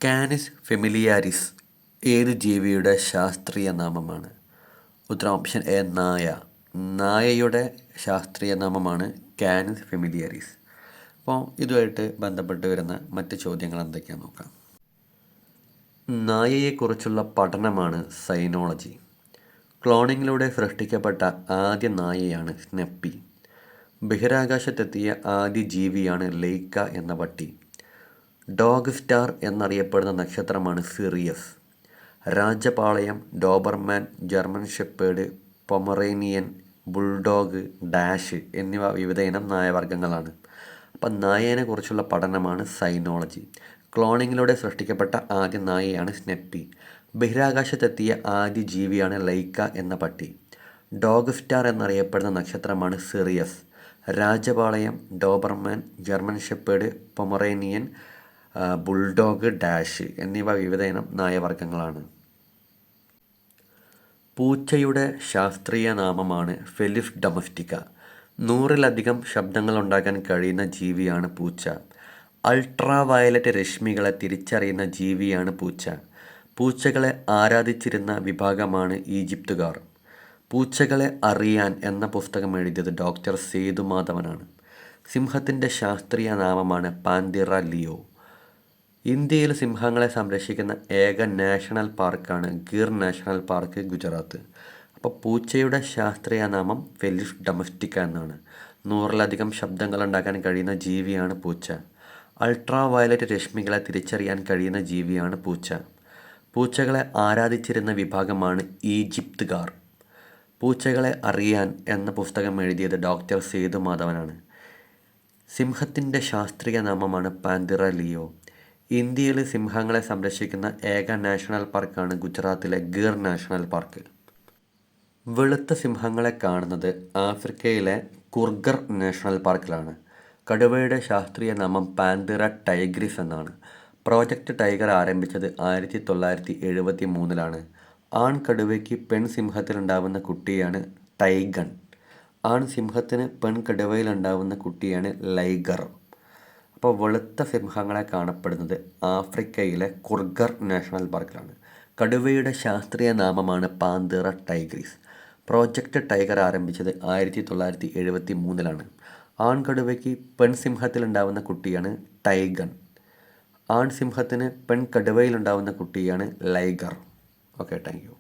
Cannes familiaris ഏത് ജീവിയുടെ ശാസ്ത്രീയ നാമമാണ്? ഉത്തരം ഓപ്ഷൻ എ നായ. നായയുടെ ശാസ്ത്രീയ നാമമാണ് കാനിസ് ഫെമിലിയാരിസ്. അപ്പോൾ ഇതുമായിട്ട് ബന്ധപ്പെട്ട് വരുന്ന മറ്റ് ചോദ്യങ്ങൾ എന്തൊക്കെയാണെന്ന് നോക്കാം. നായയെക്കുറിച്ചുള്ള പഠനമാണ് സൈനോളജി. ക്ലോണിങ്ങിലൂടെ സൃഷ്ടിക്കപ്പെട്ട ആദ്യ നായയാണ് സ്നെപ്പി. ബഹിരാകാശത്തെത്തിയ ആദ്യ ജീവിയാണ് ലൈക്ക എന്ന പട്ടി. ഡോഗ് സ്റ്റാർ എന്നറിയപ്പെടുന്ന നക്ഷത്രമാണ് Sirius. Rajapalayam, Doberman, German shepherd, Pomeranian, bulldog, dash എന്നിവ വിവിധയിനം നായവർഗ്ഗങ്ങളാണ്. അപ്പം നായേനെ കുറിച്ചുള്ള പഠനമാണ് സൈനോളജി. ക്ലോണിങ്ങിലൂടെ സൃഷ്ടിക്കപ്പെട്ട ആദ്യ നായയാണ് സ്നെപ്പി. ബഹിരാകാശത്തെത്തിയ ആദ്യ ജീവിയാണ് ലൈക്ക എന്ന പട്ടി. ഡോഗ് സ്റ്റാർ എന്നറിയപ്പെടുന്ന നക്ഷത്രമാണ് Sirius. Rajapalayam, Doberman, German shepherd, Pomeranian, bulldog, dash എന്നിവ വിവിധയിനം നായവർഗ്ഗങ്ങളാണ്. പൂച്ചയുടെ ശാസ്ത്രീയ നാമമാണ് ഫെലിസ് ഡൊമസ്റ്റിക്ക. 100-ലധികം ശബ്ദങ്ങൾ ഉണ്ടാക്കാൻ കഴിയുന്ന ജീവിയാണ് പൂച്ച. അൾട്രാവയലറ്റ് രശ്മികളെ തിരിച്ചറിയുന്ന ജീവിയാണ് പൂച്ച. പൂച്ചകളെ ആരാധിച്ചിരുന്ന വിഭാഗമാണ് ഈജിപ്തുകാർ. പൂച്ചകളെ അറിയാൻ എന്ന പുസ്തകം എഴുതിയത് ഡോക്ടർ സേതുമാധവനാണ്. സിംഹത്തിൻ്റെ ശാസ്ത്രീയ നാമമാണ് പാന്തിറ ലിയോ. ഇന്ത്യയിൽ സിംഹങ്ങളെ സംരക്ഷിക്കുന്ന ഏക നാഷണൽ പാർക്കാണ് ഗിർ നാഷണൽ പാർക്ക്, ഗുജറാത്ത്. അപ്പോൾ പൂച്ചയുടെ ശാസ്ത്രീയ നാമം ഫെലിസ് ഡൊമസ്റ്റിക്ക എന്നാണ്. 100-ലധികം ശബ്ദങ്ങൾ ഉണ്ടാക്കാൻ കഴിയുന്ന ജീവിയാണ് പൂച്ച. അൾട്രാവയലറ്റ് രശ്മികളെ തിരിച്ചറിയാൻ കഴിയുന്ന ജീവിയാണ് പൂച്ച. പൂച്ചകളെ ആരാധിച്ചിരുന്ന വിഭാഗമാണ് ഈജിപ്തുകാർ. പൂച്ചകളെ അറിയാൻ എന്ന പുസ്തകം എഴുതിയത് ഡോക്ടർ സേതുമാധവനാണ്. സിംഹത്തിൻ്റെ ശാസ്ത്രീയ നാമമാണ് പാന്തിറ ലിയോ. ഇന്ത്യയിൽ സിംഹങ്ങളെ സംരക്ഷിക്കുന്ന ഏക നാഷണൽ പാർക്കാണ് ഗുജറാത്തിലെ ഗിർ നാഷണൽ പാർക്ക്. വെളുത്ത സിംഹങ്ങളെ കാണുന്നത് ആഫ്രിക്കയിലെ കുർഗർ നാഷണൽ പാർക്കിലാണ്. കടുവയുടെ ശാസ്ത്രീയ നാമം പാന്തിറ ടൈഗ്രിസ് എന്നാണ്. പ്രോജക്റ്റ് ടൈഗർ ആരംഭിച്ചത് 1973-ലാണ്. ആൺ കടുവയ്ക്ക് പെൺ സിംഹത്തിലുണ്ടാവുന്ന കുട്ടിയാണ് ടൈഗൺ. ആൺ സിംഹത്തിന് പെൺ കടുവയിലുണ്ടാവുന്ന കുട്ടിയാണ് ലൈഗർ. അപ്പോൾ വെളുത്ത സിംഹങ്ങളെ കാണപ്പെടുന്നത് ആഫ്രിക്കയിലെ കുർഗർ നാഷണൽ പാർക്കിലാണ്. കടുവയുടെ ശാസ്ത്രീയ നാമമാണ് പാന്തിറ ടൈഗ്രിസ്. പ്രോജക്റ്റ് ടൈഗർ ആരംഭിച്ചത് 1973-ലാണ്. ആൺകടുവയ്ക്ക് പെൺസിംഹത്തിലുണ്ടാവുന്ന കുട്ടിയാണ് ടൈഗൺ. ആൺ സിംഹത്തിന് പെൺ കടുവയിലുണ്ടാവുന്ന കുട്ടിയാണ് ലൈഗർ. Okay, thank you.